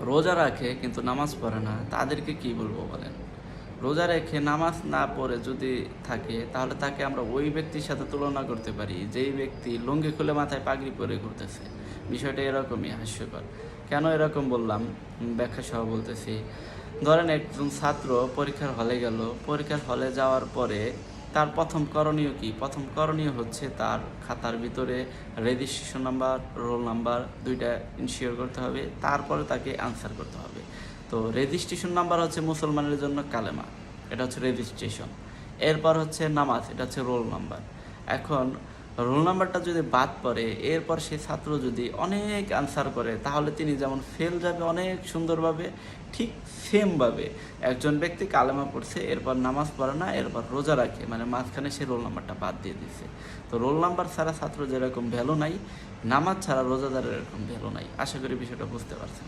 রোজা রাখে কিন্তু নামাজ পড়ে না, তাদেরকে কি বলবো বলেন? রোজা রেখে নামাজ না পড়ে যদি থাকে, তাহলে তাকে আমরা ওই ব্যক্তির সাথে তুলনা করতে পারি যেই ব্যক্তি লুঙ্গি খুলে মাথায় পাগড়ি পরে ঘুরতেছে। বিষয়টা এরকমই হাস্যকর। কেন এরকম বললাম, ব্যাখ্যা সহ বলতেছি। ধরেন একজন ছাত্র পরীক্ষার হলে গেল, পরীক্ষার হলে যাওয়ার পরে তার প্রথম করণীয় কি? প্রথম করণীয় হচ্ছে তার খাতার ভিতরে রেজিস্ট্রেশন নাম্বার, রোল নাম্বার দুইটা ইনশিওর করতে হবে, তারপরে তাকে আনসার করতে হবে। তো রেজিস্ট্রেশন নাম্বার হচ্ছে মুসলমানের জন্য কালেমা, এটা হচ্ছে রেজিস্ট্রেশন। এরপর হচ্ছে নামাজ, এটা হচ্ছে রোল নাম্বার। এখন রোল নাম্বারটা যদি বাদ পড়ে, এরপর সে ছাত্র যদি অনেক আনসার করে, তাহলে তিনি যেমন ফেল যাবে অনেক সুন্দরভাবে, ঠিক সেমভাবে একজন ব্যক্তি কালেমা পড়ছে, এরপর নামাজ পড়ে না, এরপর রোজা রাখে, মানে মাঝখানে সে রোল নাম্বারটা বাদ দিয়ে দিচ্ছে। তো রোল নাম্বার ছাড়া ছাত্র যেরকম ভ্যালু নাই, নামাজ ছাড়া রোজাদারের এরকম ভ্যালু নাই। আশা করি বিষয়টা বুঝতে পারছেন।